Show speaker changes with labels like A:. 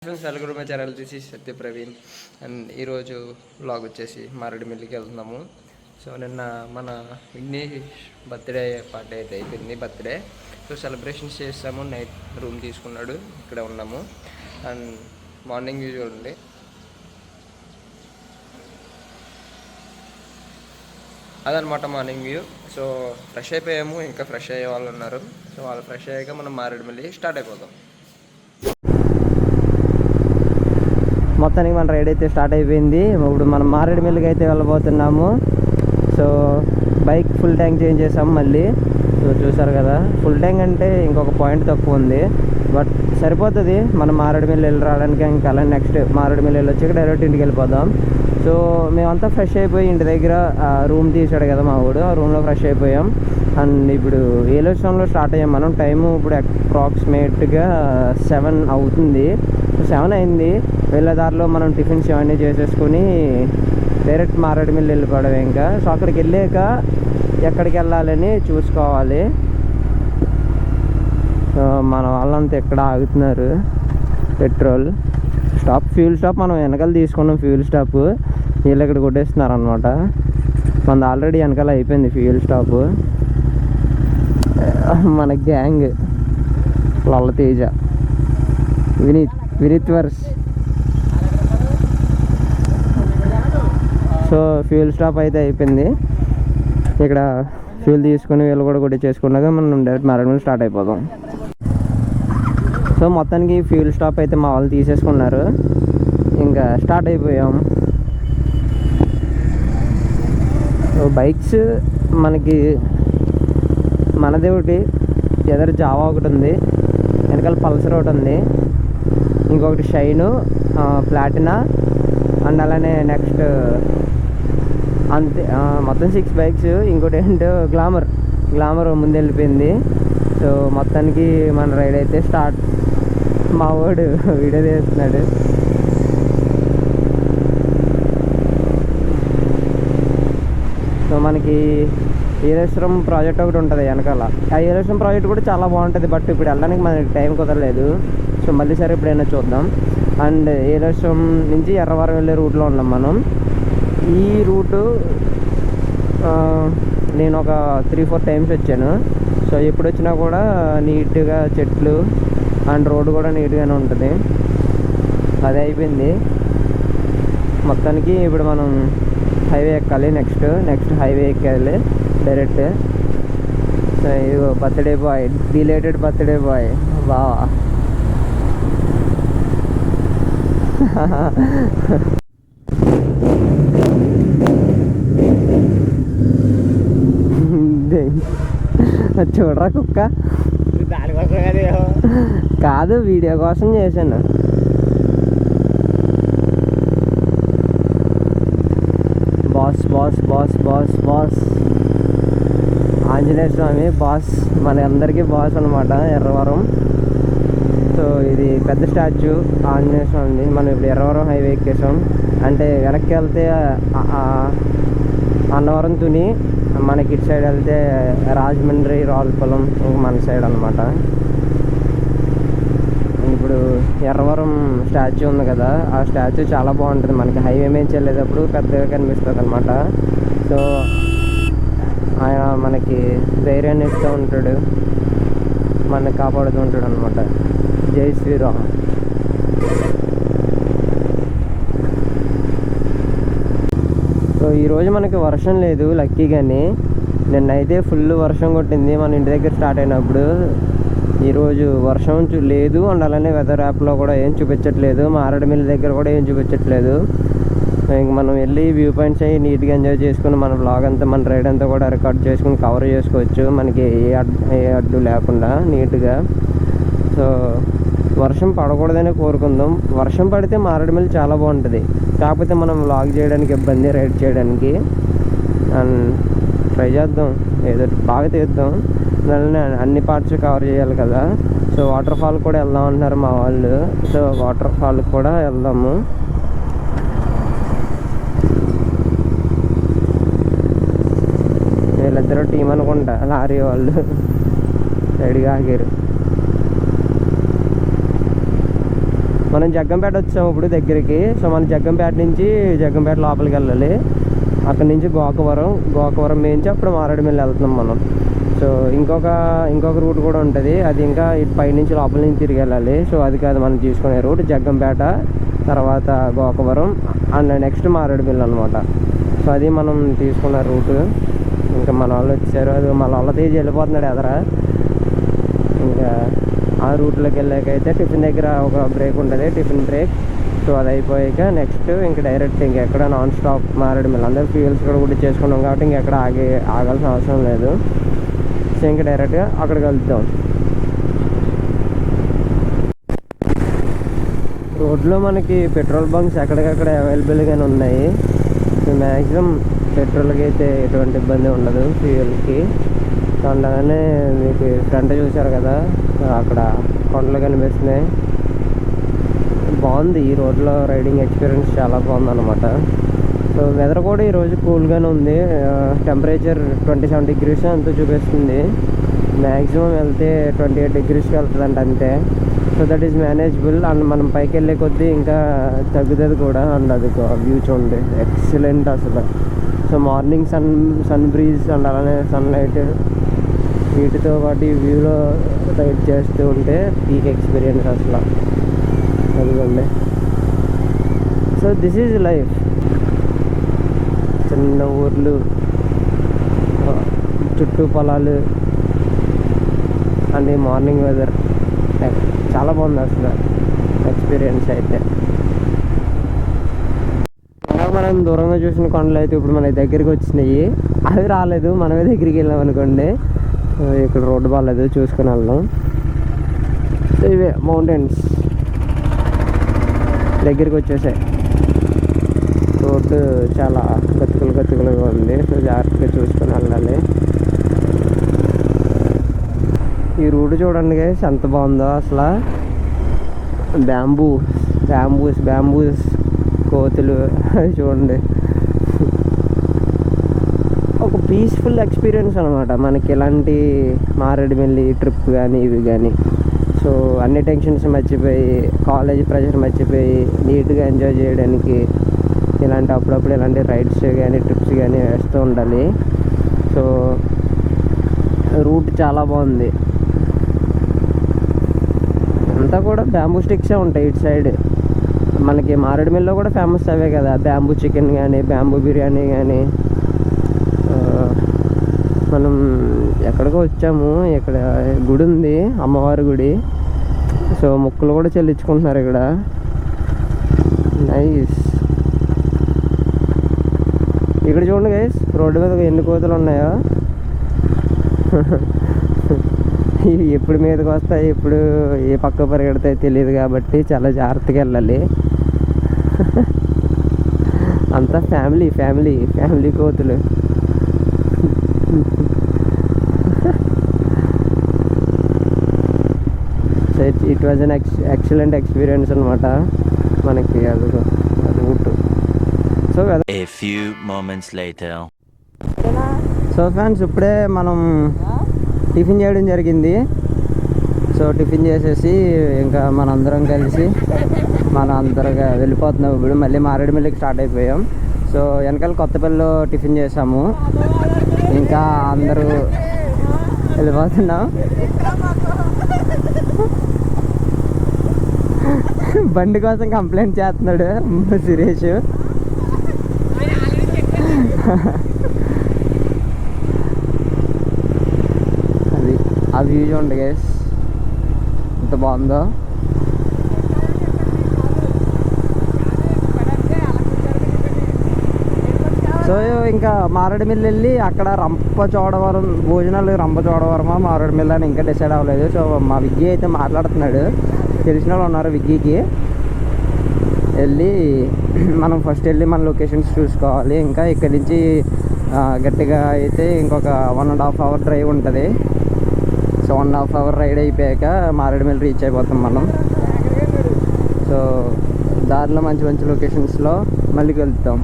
A: Friends welcome my channel, this is Satya Praveen. And ఈరోజు vlog వచ్చేసి మారేడుమిల్లికి వెళ్తున్నాము. సో నిన్న మన విఘ్నేష్ బర్త్డే పార్టీ అయితే అయిపోయింది. బర్త్డే సో సెలబ్రేషన్స్ చేస్తాము. నైట్ రూమ్ తీసుకున్నాడు, ఇక్కడ ఉన్నాము. అండ్ మార్నింగ్ వ్యూ చూడండి. అదనమాట మార్నింగ్ వ్యూ. సో ఫ్రెష్ అయిపోయాము, ఇంకా ఫ్రెష్ అయ్యే వాళ్ళు ఉన్నారు. సో వాళ్ళు ఫ్రెష్ అయ్యాక మనం మారేడుమిల్లి స్టార్ట్ అయిపోతాం.
B: మొత్తానికి మన రైడ్ అయితే స్టార్ట్ అయిపోయింది. ఇప్పుడు మనం మారేడుమిల్లికి అయితే వెళ్ళబోతున్నాము. So bike full tank change చేసాము మళ్ళీ. సో చూసారు కదా, ఫుల్ ట్యాంక్ అంటే ఇంకొక పాయింట్ తక్కువ ఉంది, బట్ సరిపోతుంది మనం మారేడుమిల్లి వెళ్ళి రావడానికి. ఇంకా అలా నెక్స్ట్ మారేడుమిల్లి వెళ్ళి వచ్చాక డైరెక్ట్ ఇంటికి వెళ్ళిపోదాం. సో మేమంతా ఫ్రెష్ అయిపోయి ఇంటి దగ్గర రూమ్ తీసాడు కదా మా వాడు, ఆ రూమ్లో ఫ్రెష్ అయిపోయాం. అండ్ ఇప్పుడు ఏలూరులో స్టార్ట్ అయ్యాం మనం. టైము ఇప్పుడు అప్రాక్సిమేట్గా 7 అవుతుంది. 7 అయింది. వెళ్ళే దారిలో మనం టిఫిన్స్ ఇవన్నీ చేసేసుకుని డైరెక్ట్ మారేడుమిల్లి వెళ్ళిపోవడం ఇంకా. సో అక్కడికి వెళ్ళాక ఎక్కడికి వెళ్ళాలని చూసుకోవాలి. సో మన వాళ్ళంతా ఎక్కడ ఆగుతున్నారు. పెట్రోల్ స్టాప్, ఫ్యూల్ స్టాప్ మనం వెనకాల తీసుకున్నాం. ఫ్యూల్ స్టాప్ వీళ్ళు ఇక్కడ కొట్టేస్తున్నారు అనమాట. మనది ఆల్రెడీ వెనకాల అయిపోయింది ఫ్యూల్ స్టాప్. మన గ్యాంగ్ లల్ల తేజ, వినీత్ వర్స్. సో ఫ్యూల్ స్టాప్ అయితే అయిపోయింది. ఇక్కడ ఫ్యూల్ తీసుకుని వీళ్ళు కూడా కొట్టించేసుకున్నాక మనం డైరెక్ట్ మారేడుమిల్లి స్టార్ట్ అయిపోతాం. సో మొత్తానికి ఫ్యూల్ స్టాప్ అయితే మా వాళ్ళు తీసేసుకున్నారు, ఇంకా స్టార్ట్ అయిపోయాం. సో బైక్స్ మనకి మనది ఒకటి, ఎదరు జావా ఒకటి ఉంది, వెనకాల పల్సర్ ఒకటి ఉంది, ఇంకొకటి షైను, ప్లాటినా, అండ్ అలానే నెక్స్ట్ అంతే మొత్తం 6 బైక్స్. ఇంకోటి ఏంటో గ్లామర్ ముందు వెళ్ళిపోయింది. సో మొత్తానికి మన రైడ్ అయితే స్టార్ట్. మా వాడు వీడియో తీస్తున్నాడు. సో మనకి ఏలేశ్వరం ప్రాజెక్ట్ ఒకటి ఉంటుంది వెనకాల. ఆ ఏలేశ్వరం ప్రాజెక్ట్ కూడా చాలా బాగుంటుంది, బట్ ఇప్పుడు వెళ్ళడానికి మనకి టైం కుదరలేదు. సో మళ్ళీ సరే ఎప్పుడైనా చూద్దాం. అండ్ ఏలేశ్వరం నుంచి ఎర్రవరం వెళ్ళే రూట్లో ఉన్నాం మనం. ఈ రూటు నేను ఒక 3-4 టైమ్స్ వచ్చాను. సో ఎప్పుడు వచ్చినా కూడా నీట్గా చెట్లు అండ్ రోడ్డు కూడా నీట్గానే ఉంటుంది. అదే అయిపోయింది మొత్తానికి. ఇప్పుడు మనం హైవే ఎక్కాలి. నెక్స్ట్ హైవే ఎక్కాలి డైరెక్ట్. సో ఇది birthday boy, belated birthday boy బావా. చూడరా కుక్క. కాదు, వీడియో కోసం చేశాను. Boss boss boss boss boss Anjaneya Swamy boss, మన అందరికీ బాస్ అనమాట ఎర్రవరం. సో ఇది పెద్ద స్టాచ్యూ ఆంజనేయ స్వామిది. మనం ఇప్పుడు ఎర్రవరం హైవే ఎక్కేసాం. అంటే వెనక్కి వెళ్తే అన్నవరం తుని, మనకి ఇటు సైడ్ వెళ్తే రాజమండ్రి రావులపాలెం, ఇంక మన సైడ్ అనమాట. ఇప్పుడు ఎర్రవరం స్టాచ్యూ ఉంది కదా, ఆ స్టాచ్యూ చాలా బాగుంటుంది. మనకి హైవే మీద వెళ్ళేటప్పుడు పెద్దగా కనిపిస్తుంది అనమాట. సో ఆయన మనకి ధైర్యాన్ని ఇస్తూ ఉంటాడు, మనకి కాపాడుతూ ఉంటాడు అనమాట. జై శ్రీరామ్. సో ఈరోజు మనకి వర్షం లేదు లక్కీగాని. నిన్నైతే ఫుల్ వర్షం కొట్టింది మన ఇంటి దగ్గర స్టార్ట్ అయినప్పుడు. ఈరోజు వర్షం లేదు. అండ్ అలానే వెదర్ యాప్లో కూడా ఏం చూపించట్లేదు, మారేడుమిల్లి దగ్గర కూడా ఏం చూపించట్లేదు. ఇంక మనం వెళ్ళి వ్యూ పాయింట్స్ అయ్యి నీట్గా ఎంజాయ్ చేసుకుని మన వ్లాగ్ అంతా, మన రైడ్ అంతా కూడా రికార్డ్ చేసుకుని కవర్ చేసుకోవచ్చు, మనకి ఏ అడ్డు లేకుండా నీట్గా. సో వర్షం పడకూడదని కోరుకుందాం. వర్షం పడితే మారేడుమిల్లి చాలా బాగుంటుంది, కాకపోతే మనం వ్లాగ్ చేయడానికి ఇబ్బంది, రైడ్ చేయడానికి. అండ్ ట్రై చేద్దాం, ఏదో బాగా తీద్దాం. అన్ని పార్ట్స్ కవర్ చేయాలి కదా. సో వాటర్ ఫాల్ కూడా వెళ్దాం అంటున్నారు మా వాళ్ళు. సో వాటర్ ఫాల్ కూడా వెళ్దాము. వీళ్ళిద్దరూ టీం అనుకుంటా, లారీ వాళ్ళు సైడ్గా ఆగారు. మన మనం జగ్గంపేట వచ్చాము ఇప్పుడు దగ్గరికి. సో మనం జగ్గంపేట నుంచి జగ్గంపేట లోపలికి వెళ్ళాలి. అక్కడి నుంచి గోకవరం నుంచి అప్పుడు మారేడుమిల్లి వెళ్తున్నాం మనం. సో ఇంకొక రూట్ కూడా ఉంటుంది, అది ఇంకా ఇటు పైనుంచి లోపల నుంచి తిరిగి వెళ్ళాలి. సో అది కాదు మనం తీసుకునే రూట్, జగ్గంపేట తర్వాత గోకవరం అండ్ నెక్స్ట్ మారేడుమిల్లి అనమాట. సో అది మనం తీసుకున్న రూటు. ఇంకా మన వాళ్ళు వచ్చారు, అది మన వాళ్ళ తీసి వెళ్ళిపోతున్నాడు ఎదరా. ఇంకా ఆ రూట్లోకి వెళ్ళాకైతే టిఫిన్ దగ్గర ఒక బ్రేక్ ఉంటుంది, టిఫిన్ బ్రేక్. సో అది అయిపోయాక నెక్స్ట్ ఇంకా డైరెక్ట్ ఇంకెక్కడ నాన్ స్టాప్ మారేడుమిల్లి. అందరూ ఫ్యూయల్స్ కూడా చేసుకున్నాం కాబట్టి ఇంకెక్కడ ఆగాల్సిన అవసరం లేదు. సో ఇంకా డైరెక్ట్గా అక్కడికి వెళ్తాం. రోడ్లో మనకి పెట్రోల్ బంక్స్ ఎక్కడికక్కడ అవైలబుల్గానే ఉన్నాయి. సో మ్యాక్సిమం పెట్రోల్కి అయితే ఎటువంటి ఇబ్బంది ఉండదు, ఫ్యూయల్కి. అలానే మీకు ఫ్రంట్ చూసారు కదా, అక్కడ కొండలు కనిపిస్తున్నాయి. బాగుంది ఈ రోడ్లో రైడింగ్ ఎక్స్పీరియన్స్, చాలా బాగుంది అనమాట. సో వెదర్ కూడా ఈరోజు కూల్గానే ఉంది. టెంపరేచర్ 27 degrees అంతా చూపిస్తుంది. మ్యాక్సిమం వెళ్తే 28 degreesకి వెళ్తుందంట అంతే. So that is manageable. And మనం పైకి వెళ్ళే కొద్దీ ఇంకా తగ్గుతుంది కూడా. అండ్ అది వ్యూ చూడండి, ఎక్సలెంట్ అసలు. So morning sun breeze and అలానే సన్లైట్ వీటితో పాటు ఈ వ్యూలో రైడ్ చేస్తూ ఉంటే పీక్ ఎక్స్పీరియన్స్ అసలు. అదిగోండి. So this is life. చిన్న ఊర్లు, చుట్టూ పొలాలు అండ్ మార్నింగ్ వెదర్ చాలా బాగుంది అసలు ఎక్స్పీరియన్స్ అయితే. మనం దూరంగా చూసిన కొండలు అయితే ఇప్పుడు మన దగ్గరికి వచ్చినాయి. అవి రాలేదు, మనమే దగ్గరికి వెళ్ళాం అనుకోండి. ఇక్కడ రోడ్డు బాగాలేదు, చూసుకుని వెళ్దాం. ఇవే మౌంటైన్స్ దగ్గరికి వచ్చేసాయి. రోడ్డు చాలా కతుకులుగా ఉంది. సో జాగ్రత్తగా చూసుకొని వెళ్ళాలి. ఈ రూట్ చూడండి గైస్ ఎంత బాగుందో అసలు. బ్యాంబూస్ కోతులు చూడండి. ఒక పీస్ఫుల్ ఎక్స్పీరియన్స్ అనమాట మనకి ఇలాంటి మారేడుమిల్లి ట్రిప్ కానీ ఇవి కానీ. సో అన్ని టెన్షన్స్ మర్చిపోయి, కాలేజ్ ప్రెషర్ మర్చిపోయి నీట్గా ఎంజాయ్ చేయడానికి అప్పుడప్పుడు ఇలాంటి రైడ్స్ కానీ ట్రిప్స్ కానీ వేస్తూ ఉండాలి. సో రూట్ చాలా బాగుంది. అంతా కూడా బ్యాంబూ స్టిక్సే ఉంటాయి ఇటు సైడ్. మనకి మారేడుమిల్లిలో కూడా ఫేమస్ అవే కదా, బ్యాంబూ చికెన్ కానీ బ్యాంబూ బిర్యానీ కానీ. మనం ఎక్కడికో వచ్చాము, ఇక్కడ గుడి ఉంది, అమ్మవారి గుడి. సో మొక్కులు కూడా చెల్లించుకుంటున్నారు ఇక్కడ. నైస్. ఇక్కడ చూడండి గైస్, రోడ్డు మీద ఎన్ని కోతులు ఉన్నాయో. ఇవి ఎప్పుడు మీదకి వస్తాయి, ఎప్పుడు ఏ పక్క పరిగెడతాయి తెలియదు కాబట్టి చాలా జాగ్రత్తగా వెళ్ళాలి. అంతా ఫ్యామిలీ కోతులు. So it was an excellent experience అనమాట మనకి అది route. So
C: A few moments later.
B: So friends, ఇప్పుడే మనం టిఫిన్ చేయడం జరిగింది. సో టిఫిన్ చేసేసి ఇంకా మనందరం కలిసి అందరుగా వెళ్ళిపోతున్నాం. ఇప్పుడు మళ్ళీ మారేడుమిల్లికి స్టార్ట్ అయిపోయాం. సో వెనకాల కొత్తపల్లిలో టిఫిన్ చేసాము, ఇంకా అందరూ వెళ్ళిపోతున్నాం. బండి కోసం కంప్లైంట్ చేస్తున్నాడు సురేష్. అది ఆ వ్యూ చూడండి గైస్ ఎంత బాగుందో. సో ఇంకా మారేడుమిల్లి వెళ్ళి అక్కడ రంపచోడవరం భోజనాలు, రంపచోడవరమా మారేడుమిల్లి అని ఇంకా డిసైడ్ అవ్వలేదు. సో మా విగ్గీ అయితే మాట్లాడుతున్నాడు, తెలిసిన వాళ్ళు ఉన్నారు విగ్గీకి. వెళ్ళి మనం ఫస్ట్ వెళ్ళి మన లొకేషన్స్ చూసుకోవాలి. ఇంకా ఇక్కడి నుంచి గట్టిగా అయితే ఇంకొక 1.5 hour డ్రైవ్ ఉంటుంది. సో 1.5 hour రైడ్ అయిపోయాక మారేడుమిల్లి రీచ్ అయిపోతాం మనం. సో దారిలో మంచి లొకేషన్స్లో మళ్ళీ వెళ్తాం.